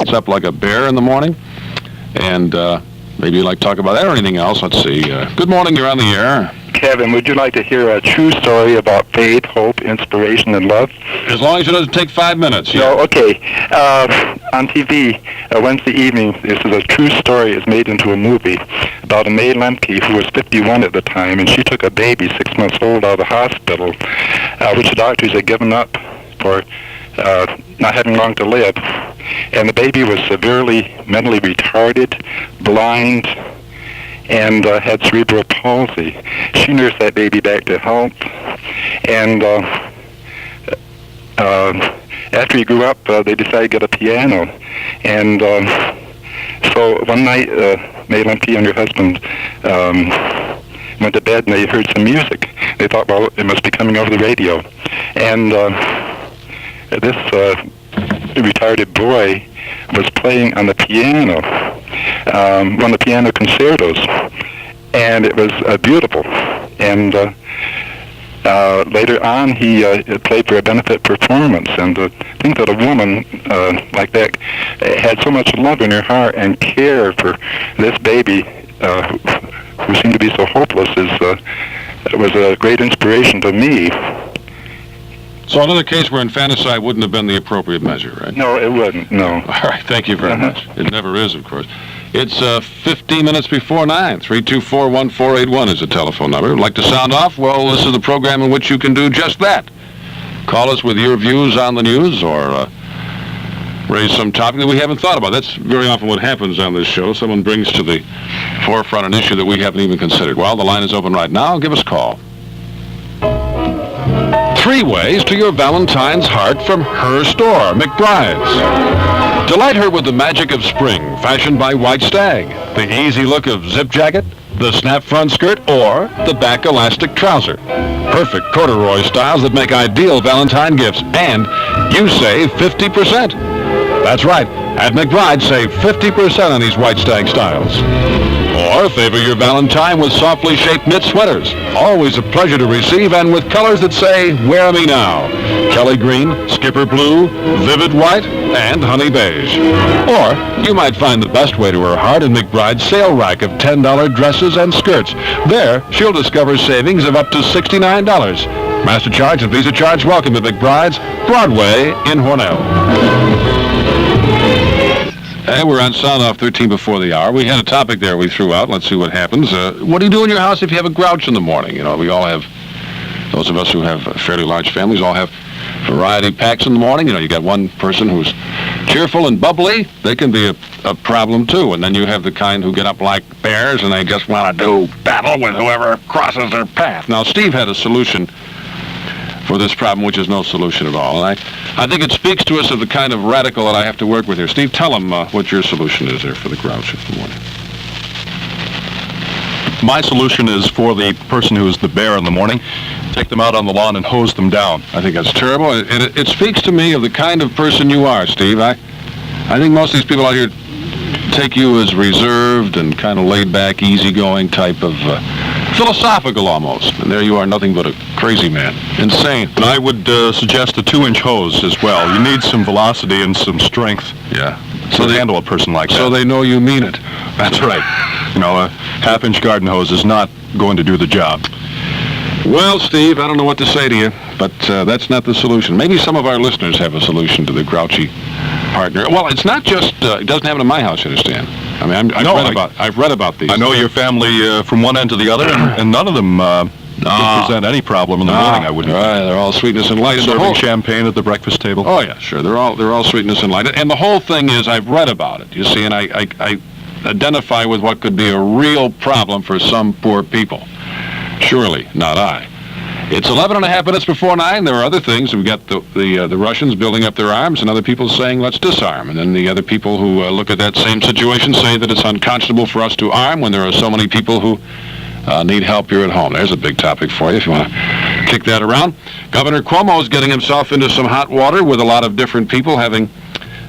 It's up like a bear in the morning, and maybe you'd like to talk about that or anything else. Let's see. Good morning, you're on the air. Kevin, would you like to hear a true story about faith, hope, inspiration, and love? As long as it doesn't take 5 minutes. Yeah. No, okay. On TV, Wednesday evening, this is a true story. It's made into a movie about a May Lemke who was 51 at the time, and she took a baby 6 months old out of the hospital, which the doctors had given up for not having long to live. And the baby was severely mentally retarded, blind, and had cerebral palsy. She nursed that baby back to health, and after he grew up, they decided to get a piano. And so one night, May Lemke and her husband went to bed, and they heard some music. They thought, well, it must be coming over the radio. And this retarded boy was playing on the piano, one of the piano concertos, and it was beautiful. And later on, he played for a benefit performance, and to think that a woman like that had so much love in her heart and care for this baby who seemed to be so hopeless was a great inspiration to me. So another case where infanticide wouldn't have been the appropriate measure, right? No, it wouldn't, no. All right, thank you very much. It never is, of course. It's 15 minutes before 9. 324-1481 is the telephone number. Would like to sound off? Well, this is the program in which you can do just that. Call us with your views on the news or raise some topic that we haven't thought about. That's very often what happens on this show. Someone brings to the forefront an issue that we haven't even considered. Well, the line is open right now. Give us a call. 3 ways to your Valentine's heart from her store, McBride's. Delight her with the magic of spring, fashioned by White Stag, the easy look of zip jacket, the snap front skirt, or the back elastic trouser. Perfect corduroy styles that make ideal Valentine gifts, and you save 50%. That's right, at McBride, save 50% on these White Stag styles. Or favor your Valentine with softly shaped knit sweaters. Always a pleasure to receive, and with colors that say, wear me now. Kelly green, skipper blue, vivid white, and honey beige. Or you might find the best way to her heart in McBride's sale rack of $10 dresses and skirts. There, she'll discover savings of up to $69. MasterCharge and Visa Charge welcome to McBride's, Broadway in Hornell. Hey, we're on Sound Off 13 before the hour. We had a topic there we threw out. Let's see what happens. What do you do in your house if you have a grouch in the morning? You know, we all have, those of us who have fairly large families all have variety packs in the morning. You know, you got one person who's cheerful and bubbly. They can be a problem, too. And then you have the kind who get up like bears and they just want to do battle with whoever crosses their path. Now, Steve had a solution for this problem, which is no solution at all. And I think it speaks to us of the kind of radical that I have to work with here. Steve, tell him what your solution is there for the grouch in the morning. My solution is for the person who is the bear in the morning, take them out on the lawn and hose them down. I think that's terrible. It speaks to me of the kind of person you are, Steve. I think most of these people out here take you as reserved and kind of laid-back, easygoing type of philosophical almost. And there you are, nothing but a crazy man. Insane. And I would suggest a 2-inch hose as well. You need some velocity and some strength. Yeah. So to handle a person like that. So they know you mean it. That's right. You know, a half-inch garden hose is not going to do the job. Well, Steve, I don't know what to say to you, but that's not the solution. Maybe some of our listeners have a solution to the grouchy partner. Well, it's not just, it doesn't happen in my house, you understand. I mean, I've read about these. I know your family from one end to the other, and none of them present any problem in the morning, I wouldn't. Right, they're all sweetness and light. Serving champagne at the breakfast table. Oh, yeah, sure. They're all sweetness and light. And the whole thing is, I've read about it, you see, and I identify with what could be a real problem for some poor people. Surely, not I. It's 11 and a half minutes before 9. There are other things. We've got the Russians building up their arms and other people saying, let's disarm. And then the other people who look at that same situation say that it's unconscionable for us to arm when there are so many people who need help here at home. There's a big topic for you if you want to kick that around. Governor Cuomo is getting himself into some hot water with a lot of different people having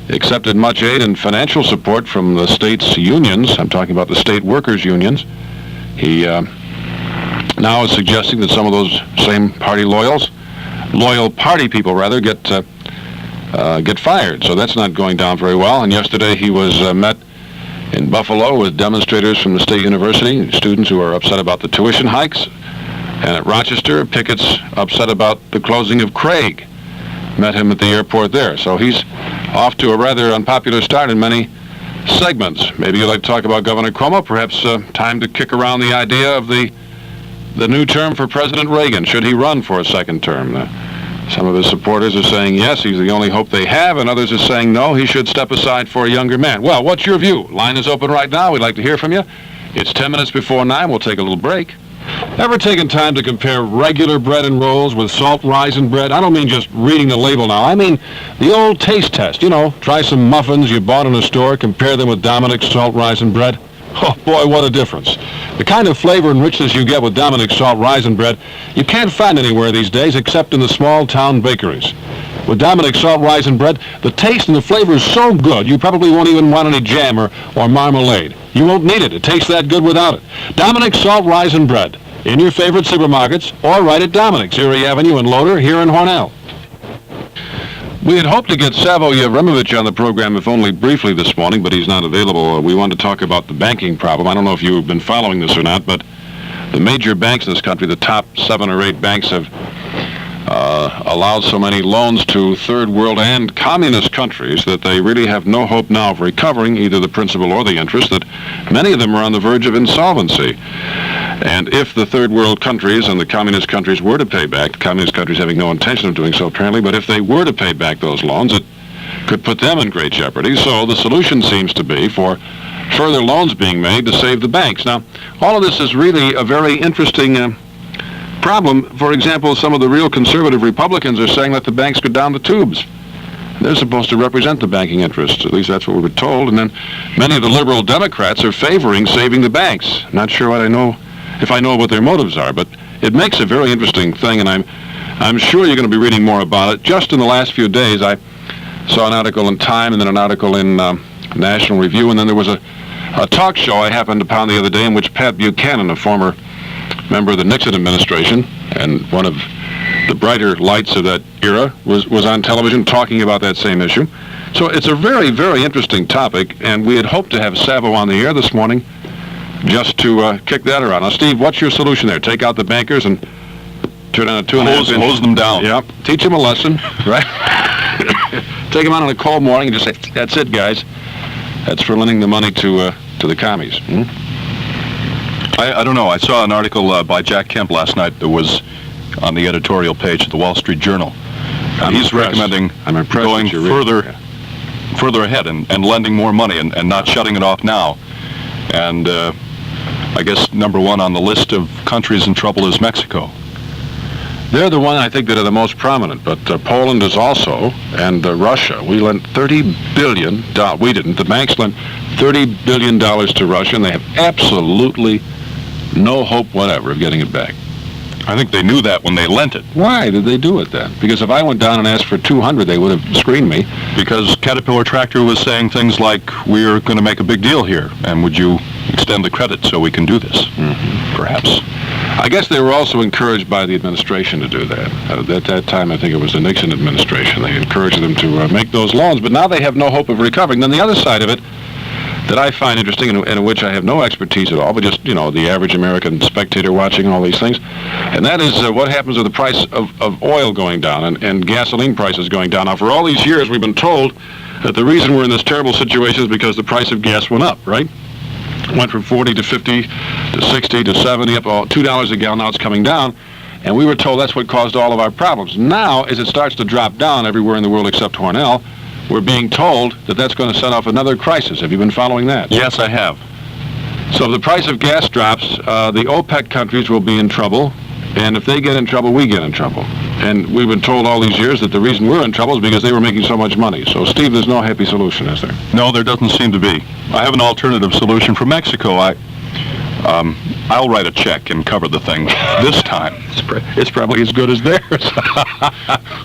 accepted much aid and financial support from the state's unions. I'm talking about the state workers' unions. He now is suggesting that some of those same party loyal party people rather, get get fired. So that's not going down very well. And yesterday he was met in Buffalo with demonstrators from the State University, students who are upset about the tuition hikes. And at Rochester, pickets upset about the closing of Craig. Met him at the airport there. So he's off to a rather unpopular start in many segments. Maybe you'd like to talk about Governor Cuomo. Perhaps time to kick around the idea of the new term for President Reagan. Should he run for a second term? Some of his supporters are saying yes, he's the only hope they have, and others are saying no, he should step aside for a younger man. Well, what's your view? Line is open right now. We'd like to hear from you. It's 10 minutes before 9. We'll take a little break. Ever taken time to compare regular bread and rolls with salt raisin bread? I don't mean just reading the label now. I mean the old taste test. You know, try some muffins you bought in a store, compare them with Dominic's salt raisin bread. Oh, boy, what a difference. The kind of flavor and richness you get with Dominic's salt raisin bread, you can't find anywhere these days except in the small-town bakeries. With Dominic's salt raisin bread, the taste and the flavor is so good, you probably won't even want any jam or marmalade. You won't need it. It tastes that good without it. Dominic's salt raisin bread, in your favorite supermarkets, or right at Dominic's, Erie Avenue in Loader, here in Hornell. We had hoped to get Savo Yevremovich on the program, if only briefly this morning, but he's not available. We wanted to talk about the banking problem. I don't know if you've been following this or not, but the major banks in this country, the top 7 or 8 banks, have allowed so many loans to third world and communist countries that they really have no hope now of recovering either the principal or the interest, that many of them are on the verge of insolvency. And if the third world countries and the communist countries were to pay back, communist countries having no intention of doing so apparently, but if they were to pay back those loans, it could put them in great jeopardy. So the solution seems to be for further loans being made to save the banks. Now, all of this is really a very interesting problem. For example, some of the real conservative Republicans are saying let the banks go down the tubes. They're supposed to represent the banking interests. At least that's what we were told. And then many of the liberal Democrats are favoring saving the banks. Not sure if I know what their motives are, but it makes a very interesting thing, and I'm sure you're going to be reading more about it. Just in the last few days, I saw an article in Time and then an article in National Review, and then there was a talk show I happened upon the other day in which Pat Buchanan, a former member of the Nixon administration and one of the brighter lights of that era, was on television talking about that same issue. So it's a very, very interesting topic, and we had hoped to have Savo on the air this morning just to kick that around. Now, Steve, what's your solution there? Take out the bankers and turn on a 2.5 inch. Hose them down. Yep. Teach them a lesson, right? Take them out on a cold morning and just say, that's it, guys. That's for lending the money to the commies. I don't know. I saw an article by Jack Kemp last night that was on the editorial page of the Wall Street Journal. He's recommending going further ahead and lending more money and not shutting it off now. And I guess number 1 on the list of countries in trouble is Mexico. They're the one I think that are the most prominent, but Poland is also, and Russia. We lent $30 billion. We didn't. The banks lent $30 billion to Russia, and they have absolutely no hope whatever of getting it back. I think they knew that when they lent it. Why did they do it then? Because if I went down and asked for 200, they would have screened me. Because Caterpillar Tractor was saying things like, we're going to make a big deal here, and would you extend the credit so we can do this? Perhaps. I guess they were also encouraged by the administration to do that. At that time, I think it was the Nixon administration. They encouraged them to make those loans, but now they have no hope of recovering. Then the other side of it that I find interesting, and in which I have no expertise at all, but just, the average American spectator watching all these things, and that is what happens with the price of oil going down and gasoline prices going down. Now, for all these years, we've been told that the reason we're in this terrible situation is because the price of gas went up, right? Went from 40 to 50 to 60 to 70, up $2 a gallon. Now it's coming down, and we were told that's what caused all of our problems. Now, as it starts to drop down everywhere in the world except Hornell, we're being told that that's going to set off another crisis. Have you been following that? Yes, I have. So if the price of gas drops, the OPEC countries will be in trouble, and if they get in trouble, we get in trouble. And we've been told all these years that the reason we're in trouble is because they were making so much money. So, Steve, there's no happy solution, is there? No, there doesn't seem to be. I have an alternative solution for Mexico. I'll write a check and cover the thing this time. It's probably as good as theirs.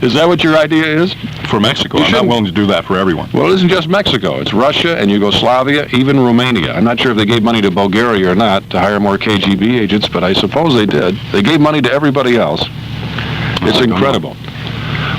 Is that what your idea is? For Mexico, I'm not willing to do that for everyone. Well, it isn't just Mexico. It's Russia and Yugoslavia, even Romania. I'm not sure if they gave money to Bulgaria or not to hire more KGB agents, but I suppose they did. They gave money to everybody else. It's incredible.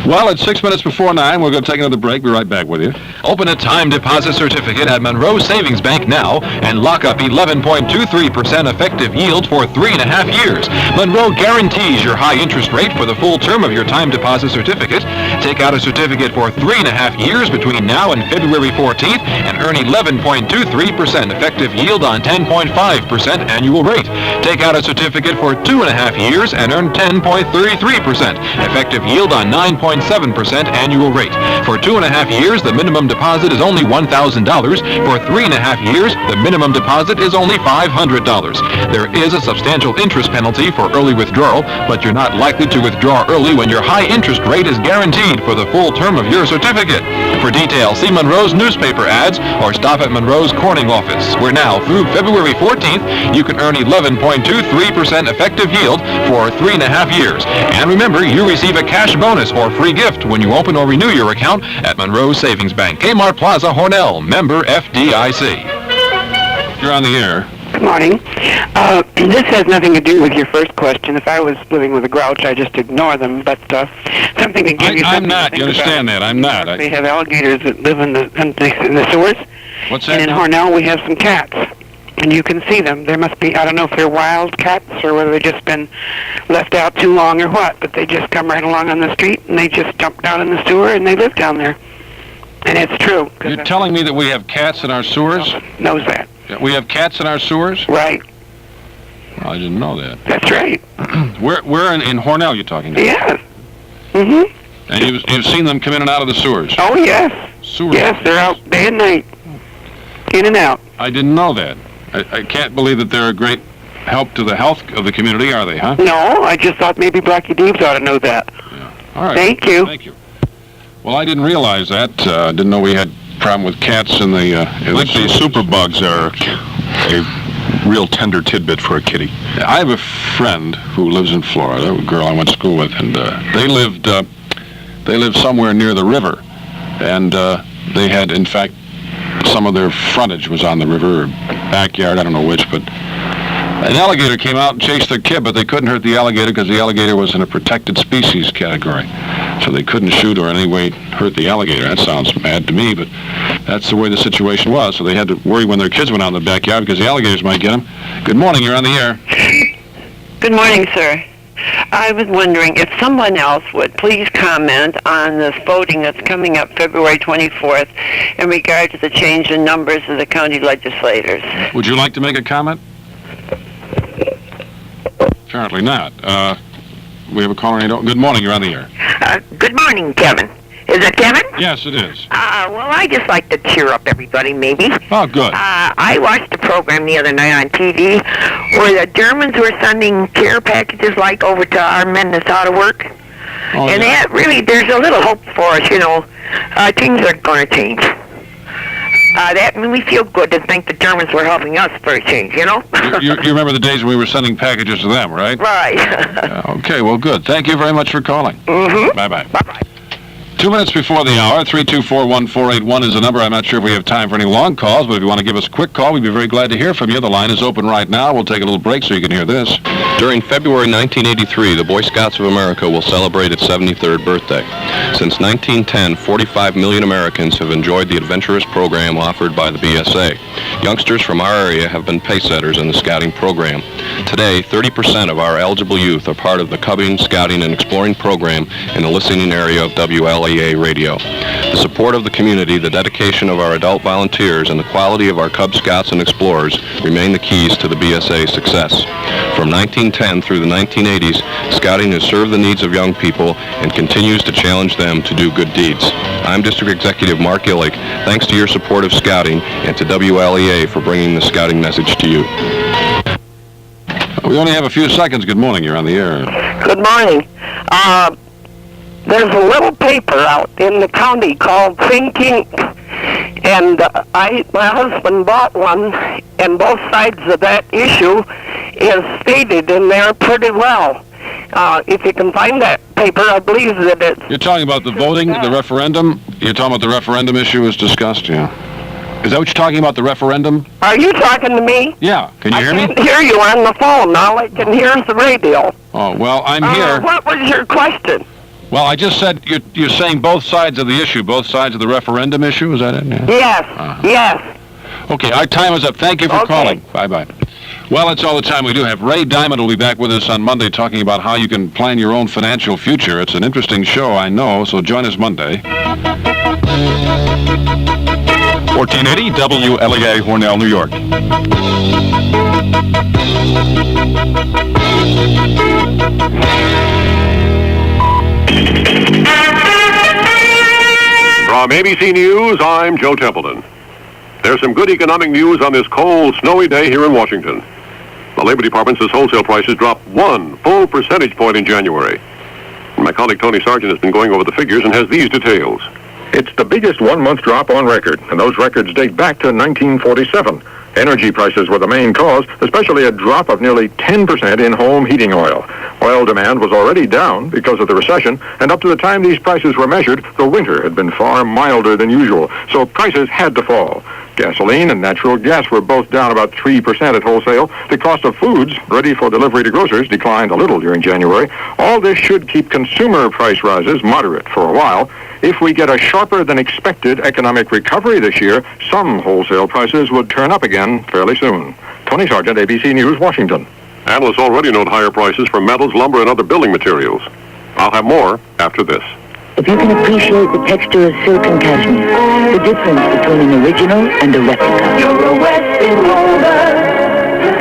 Well, it's 6 minutes before 9. We're going to take another break. Be right back with you. Open a time deposit certificate at Monroe Savings Bank now and lock up 11.23% effective yield for 3.5 years. Monroe guarantees your high interest rate for the full term of your time deposit certificate. Take out a certificate for 3.5 years between now and February 14th and earn 11.23% effective yield on 10.5% annual rate. Take out a certificate for 2.5 years and earn 10.33% effective yield on 9.7% annual rate. For 2.5 years, the minimum deposit is only $1,000. For 3.5 years, the minimum deposit is only $500. There is a substantial interest penalty for early withdrawal, but you're not likely to withdraw early when your high interest rate is guaranteed for the full term of your certificate. For details, see Monroe's newspaper ads or stop at Monroe's Corning office, where now through February 14th, you can earn 11.23% effective yield for 3.5 years. And remember, you receive a cash bonus or free gift when you open or renew your account at Monroe Savings Bank, Kmart Plaza, Hornell, member FDIC. You're on the air. Good morning. This has nothing to do with your first question. If I was living with a grouch, I'd just ignore them. But something to give you something I'm not. To think You understand about. that? I'm not. They have alligators that live in the sewers. What's that? And in Hornell, we have some cats. And you can see them. There must be, I don't know if they're wild cats or whether they've just been left out too long or what, but they just come right along on the street and they just jump down in the sewer and they live down there. And it's true. You're telling me that we have cats in our sewers? Knows that. We have cats in our sewers? Right. Well, I didn't know that. That's right. Where in Hornell you're talking about? Yes. Mm-hmm. And you've seen them come in and out of the sewers? Oh, yes. Sewers? Yes, they're out day and night. In and out. I didn't know that. I can't believe that they're a great help to the health of the community, are they, huh? No, I just thought maybe Blackie Deebs ought to know that. Yeah. All right. Thank you. Thank you. Well, I didn't realize that. Didn't know we had a problem with cats in the... I think the superbugs are a real tender tidbit for a kitty. I have a friend who lives in Florida, a girl I went to school with, and they lived somewhere near the river. And they had, in fact, some of their frontage was on the river, or backyard, I don't know which, but an alligator came out and chased their kid, but they couldn't hurt the alligator because the alligator was in a protected species category. So they couldn't shoot or in any way hurt the alligator. That sounds bad to me, but that's the way the situation was. So they had to worry when their kids went out in the backyard because the alligators might get them. Good morning, you're on the air. Good morning, sir. I was wondering if someone else would please comment on this voting that's coming up February 24th in regard to the change in numbers of the county legislators. Would you like to make a comment? Apparently not. We have a caller. Good morning, you're on the air. Good morning, Kevin. Is it Kevin? Yes, it is. Well, I just like to cheer up everybody, maybe. Oh, good. I watched a program the other night on TV where the Germans were sending care packages like over to our men that's out of work. Oh, and yeah. that really, there's a little hope for us, you know. Things are going to change. That made me feel good to think the Germans were helping us for a change, you know? you remember the days when we were sending packages to them, right? Right. Okay, well, good. Thank you very much for calling. Mm-hmm. Bye-bye. Bye-bye. 2 minutes before the hour, 324-1481 is the number. I'm not sure if we have time for any long calls, but if you want to give us a quick call, we'd be very glad to hear from you. The line is open right now. We'll take a little break so you can hear this. During February 1983, the Boy Scouts of America will celebrate its 73rd birthday. Since 1910, 45 million Americans have enjoyed the adventurous program offered by the BSA. Youngsters from our area have been pacesetters in the scouting program. Today, 30% of our eligible youth are part of the Cubbing, Scouting, and Exploring program in the listening area of WLEA radio. The support of the community, the dedication of our adult volunteers, and the quality of our Cub Scouts and Explorers remain the keys to the BSA's success. From 1910 through the 1980s, Scouting has served the needs of young people and continues to challenge them to do good deeds. I'm District Executive Mark Illick. Thanks to your support of Scouting and to WLEA for bringing the Scouting message to you. We only have a few seconds. Good morning. You're on the air. Good morning. There's a little paper out in the county called Think Ink. And my husband bought one, and both sides of that issue is stated in there pretty well. If you can find that paper, I believe that it's... You're talking about the voting, the referendum? You're talking about the referendum issue was discussed, yeah. Is that what you're talking about, the referendum? Are you talking to me? Yeah. Can you hear me? I can't hear you on the phone. All I can hear is the radio. Oh, well, I'm here. What was your question? Well, I just said you're saying both sides of the issue, both sides of the referendum issue. Is that it? Yeah. Yes, yes. Okay, our time is up. Thank you for calling. Bye-bye. Well, that's all the time we do have. Ray Diamond will be back with us on Monday talking about how you can plan your own financial future. It's an interesting show, I know, so join us Monday. 1480 WLEA, Hornell, New York. From ABC News, I'm Joe Templeton. There's some good economic news on this cold, snowy day here in Washington. The Labor Department says wholesale prices dropped 1 full percentage point in January. My colleague Tony Sargent has been going over the figures and has these details. It's the biggest one-month drop on record, and those records date back to 1947. Energy prices were the main cause, especially a drop of nearly 10% in home heating oil. Oil demand was already down because of the recession, and up to the time these prices were measured, the winter had been far milder than usual, so prices had to fall. Gasoline and natural gas were both down about 3% at wholesale. The cost of foods ready for delivery to grocers declined a little during January. All this should keep consumer price rises moderate for a while. If we get a sharper than expected economic recovery this year, some wholesale prices would turn up again fairly soon. Tony Sargent, ABC News, Washington. Analysts already note higher prices for metals, lumber, and other building materials. I'll have more after this. If you can appreciate the texture of silk and cashmere, the difference between an original and a replica. You're a Western holder.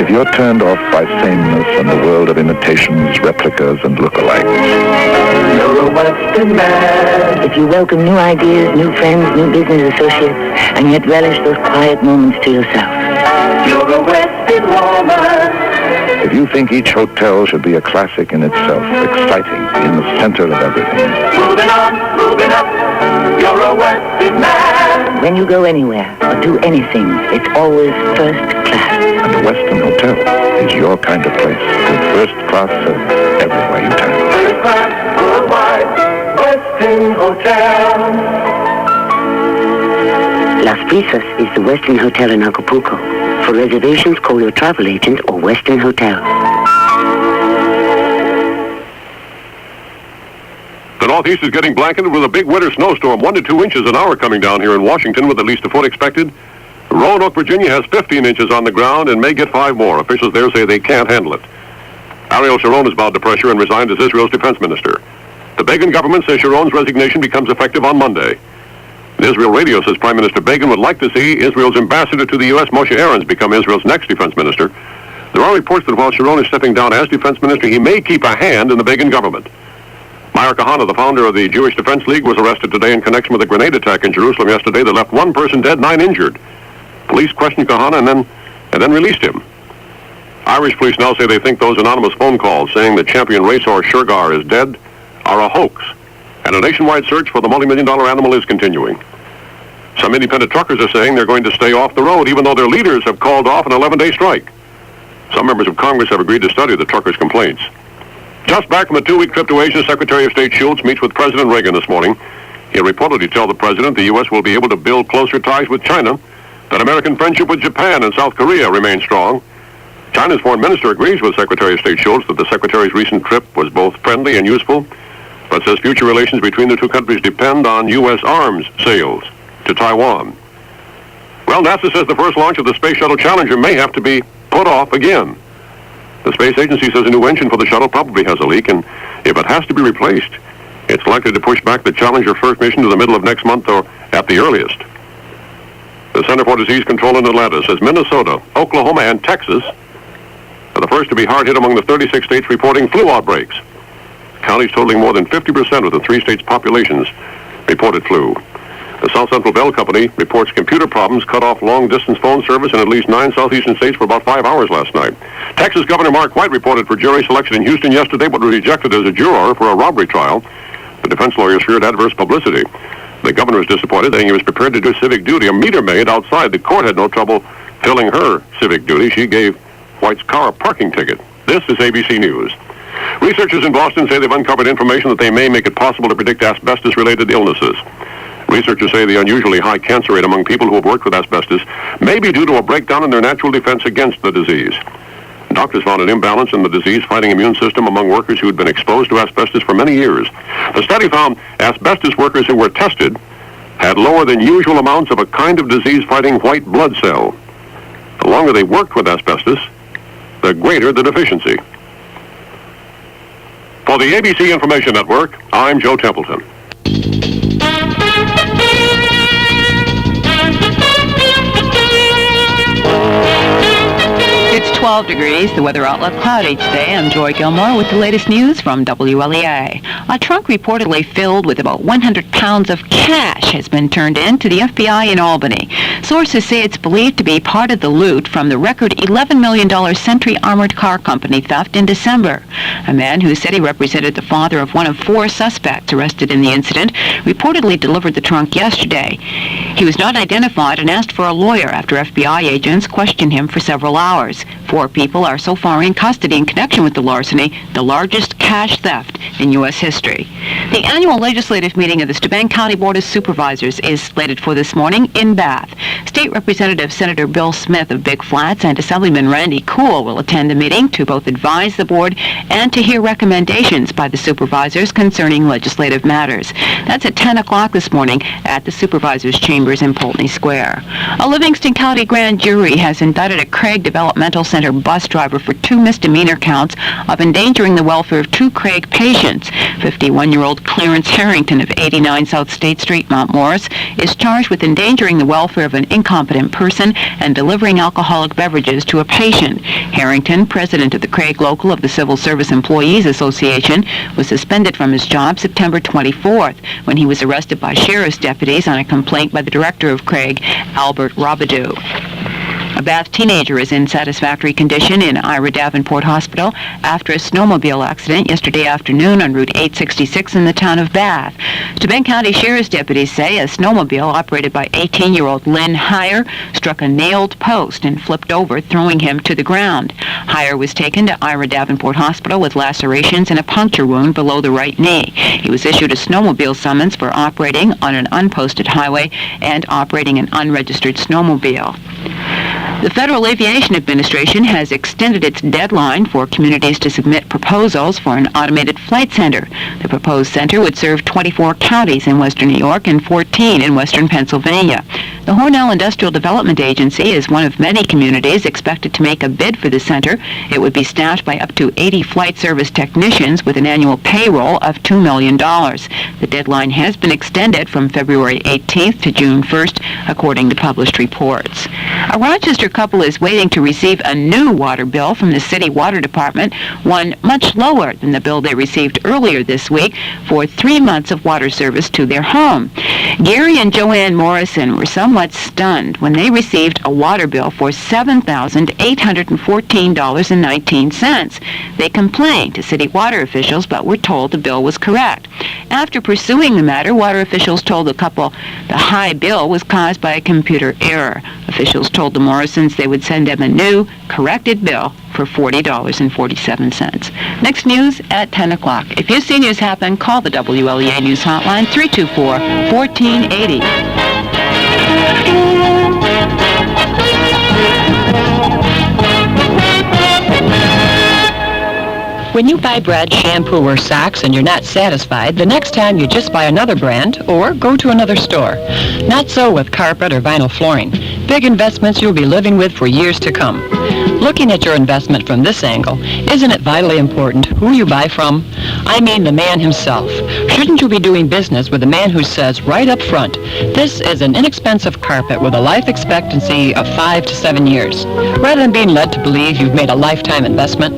If you're turned off by sameness and the world of imitations, replicas, and lookalikes. You're a Western man. If you welcome new ideas, new friends, new business associates, and yet relish those quiet moments to yourself. You're a Western woman. If you think each hotel should be a classic in itself, exciting, in the center of everything. Moving on, moving up, you're a Western man. When you go anywhere or do anything, it's always first class. And the Western Hotel is your kind of place, with first-class service everywhere you turn. First class, worldwide, Western Hotel. Las Brisas is the Western Hotel in Acapulco. For reservations, call your travel agent or Western Hotel. The Northeast is getting blanketed with a big winter snowstorm, 1 to 2 inches an hour coming down here in Washington with at least a foot expected. Roanoke, Virginia has 15 inches on the ground and may get 5 more. Officials there say they can't handle it. Ariel Sharon has bowed to pressure and resigned as Israel's defense minister. The Begin government says Sharon's resignation becomes effective on Monday. Israel Radio says Prime Minister Begin would like to see Israel's ambassador to the U.S., Moshe Aarons, become Israel's next defense minister. There are reports that while Sharon is stepping down as defense minister, he may keep a hand in the Begin government. Meir Kahane, the founder of the Jewish Defense League, was arrested today in connection with a grenade attack in Jerusalem yesterday that left 1 person dead, 9 injured. Police questioned Kahane and then released him. Irish police now say they think those anonymous phone calls saying the champion racehorse Shergar is dead are a hoax, and a nationwide search for the multi-million-dollar animal is continuing. Some independent truckers are saying they're going to stay off the road, even though their leaders have called off an 11-day strike. Some members of Congress have agreed to study the truckers' complaints. Just back from a 2-week trip to Asia, Secretary of State Schultz meets with President Reagan this morning. He'll reportedly tell the president the U.S. will be able to build closer ties with China, that American friendship with Japan and South Korea remains strong. China's foreign minister agrees with Secretary of State Schultz that the secretary's recent trip was both friendly and useful, but says future relations between the two countries depend on U.S. arms sales to Taiwan. Well, NASA says the first launch of the Space Shuttle Challenger may have to be put off again. The space agency says a new engine for the shuttle probably has a leak, and if it has to be replaced, it's likely to push back the Challenger first mission to the middle of next month or at the earliest. The Center for Disease Control in Atlanta says Minnesota, Oklahoma, and Texas are the first to be hard hit among the 36 states reporting flu outbreaks. Counties totaling more than 50% of the 3 states' populations reported flu. The South Central Bell Company reports computer problems cut off long-distance phone service in at least 9 southeastern states for about 5 hours last night. Texas Governor Mark White reported for jury selection in Houston yesterday, but was rejected as a juror for a robbery trial. The defense lawyers feared adverse publicity. The governor was disappointed, saying he was prepared to do civic duty. A meter maid outside the court had no trouble filling her civic duty. She gave White's car a parking ticket. This is ABC News. Researchers in Boston say they've uncovered information that they may make it possible to predict asbestos-related illnesses. Researchers say the unusually high cancer rate among people who have worked with asbestos may be due to a breakdown in their natural defense against the disease. Doctors found an imbalance in the disease-fighting immune system among workers who had been exposed to asbestos for many years. The study found asbestos workers who were tested had lower than usual amounts of a kind of disease-fighting white blood cell. The longer they worked with asbestos, the greater the deficiency. For the ABC Information Network, I'm Joe Templeton. It's 12 degrees, the weather outlook cloudy today. I'm Joy Gilmore with the latest news from WLEA. A trunk reportedly filled with about 100 pounds of cash has been turned in to the FBI in Albany. Sources say it's believed to be part of the loot from the record $11 million Sentry Armored Car Company theft in December. A man who said he represented the father of one of 4 suspects arrested in the incident reportedly delivered the trunk yesterday. He was not identified and asked for a lawyer after FBI agents questioned him for several hours. 4 people are so far in custody in connection with the larceny, the largest cash theft in U.S. history. The annual legislative meeting of the Steuben County Board of Supervisors is slated for this morning in Bath. State Representative Senator Bill Smith of Big Flats and Assemblyman Randy Cool will attend the meeting to both advise the board and to hear recommendations by the supervisors concerning legislative matters. That's at 10 o'clock this morning at the Supervisors' Chambers in Pulteney Square. A Livingston County grand jury has indicted a Craig Developmental Center bus driver for 2 misdemeanor counts of endangering the welfare of 2 Craig patients. 51-year-old Clarence Harrington of 89 South State Street, Mount Morris, is charged with endangering the welfare of an incompetent person and delivering alcoholic beverages to a patient. Harrington, president of the Craig Local of the Civil Service Employees Association, was suspended from his job September 24th when he was arrested by sheriff's deputies on a complaint by the director of Craig, Albert Robidoux. A Bath teenager is in satisfactory condition in Ira Davenport Hospital after a snowmobile accident yesterday afternoon on Route 866 in the town of Bath. Steuben County Sheriff's deputies say a snowmobile operated by 18-year-old Lynn Heyer struck a nailed post and flipped over, throwing him to the ground. Heyer was taken to Ira Davenport Hospital with lacerations and a puncture wound below the right knee. He was issued a snowmobile summons for operating on an unposted highway and operating an unregistered snowmobile. The Federal Aviation Administration has extended its deadline for communities to submit proposals for an automated flight center. The proposed center would serve 24 counties in western New York and 14 in western Pennsylvania. The Hornell Industrial Development Agency is one of many communities expected to make a bid for the center. It would be staffed by up to 80 flight service technicians with an annual payroll of $2 million. The deadline has been extended from February 18th to June 1st, according to published reports. A Rochester couple is waiting to receive a new water bill from the city water department, one much lower than the bill they received earlier this week for 3 months of water service to their home. Gary and Joanne Morrison were somewhat stunned when they received a water bill for $7,814.19. They complained to city water officials but were told the bill was correct. After pursuing the matter, water officials told the couple the high bill was caused by a computer error. Officials told the Morrisons they would send them a new, corrected bill for $40.47. Next news at 10 o'clock. If you see news happen, call the WLEA News Hotline, 324-1480. When you buy bread, shampoo, or socks and you're not satisfied, the next time you just buy another brand or go to another store. Not so with carpet or vinyl flooring. Big investments you'll be living with for years to come. Looking at your investment from this angle, isn't it vitally important who you buy from? I mean the man himself. Shouldn't you be doing business with a man who says right up front, this is an inexpensive carpet with a life expectancy of 5 to 7 years, rather than being led to believe you've made a lifetime investment?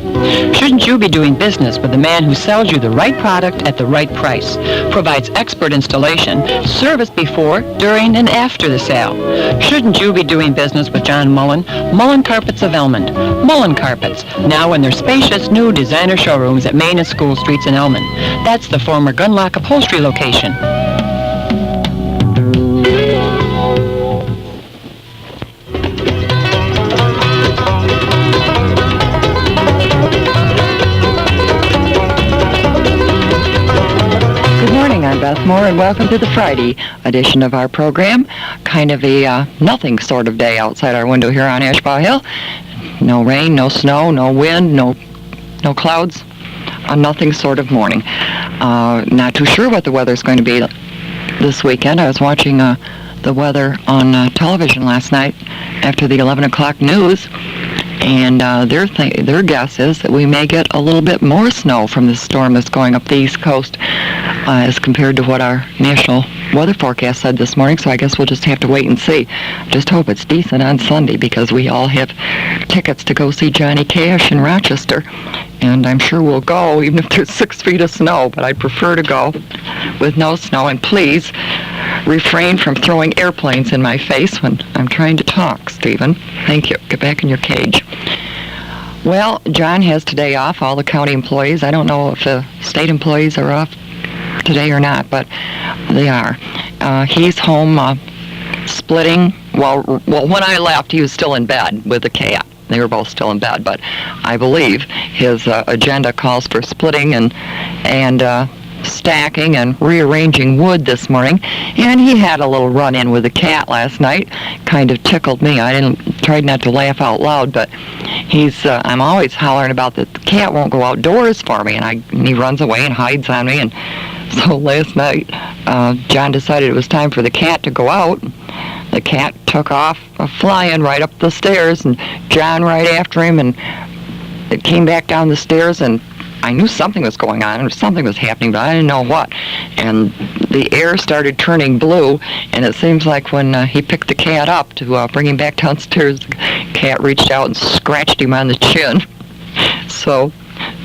Shouldn't you be doing business with a man who sells you the right product at the right price, provides expert installation, service before, during, and after the sale? Shouldn't you be doing business with John Mullen, Mullen Carpets of Elmond? Mullen Carpets, now in their spacious new designer showrooms at Main and School Streets in Elmond. That's the former Gunlock Upholstery location. I'm Beth Moore, and welcome to the Friday edition of our program. Kind of a nothing sort of day outside our window here on Ashbaugh Hill. No rain, no snow, no wind, no clouds. A nothing sort of morning. Not too sure what the weather's going to be this weekend. I was watching the weather on television last night after the 11 o'clock news, and their guess is that we may get a little bit more snow from this storm that's going up the East Coast as compared to what our national weather forecast said this morning, so I guess we'll just have to wait and see. Just hope it's decent on Sunday, because we all have tickets to go see Johnny Cash in Rochester, and I'm sure we'll go even if there's 6 feet of snow, but I'd prefer to go with no snow. And please refrain from throwing airplanes in my face when I'm trying to talk, Stephen. Thank you. Get back in your cage. Well, John has today off, all the county employees. I don't know if the state employees are off today or not, but they are. He's home splitting. Well, when I left, he was still in bed with the cat. They were both still in bed, but I believe his agenda calls for splitting and stacking and rearranging wood this morning, and he had a little run-in with the cat last night. Kind of tickled me. I tried not to laugh out loud, but I'm always hollering about that the cat won't go outdoors for me, and he runs away and hides on me. And so last night, John decided it was time for the cat to go out. The cat took off flying right up the stairs, and John right after him, and it came back down the stairs, and I knew something was going on, or something was happening, but I didn't know what. And the air started turning blue, and it seems like when he picked the cat up to bring him back downstairs, the cat reached out and scratched him on the chin. So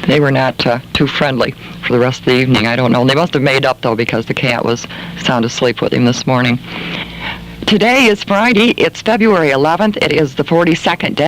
they were not too friendly for the rest of the evening. I don't know. They must have made up, though, because the cat was sound asleep with him this morning. Today is Friday. It's February 11th. It is the 42nd day.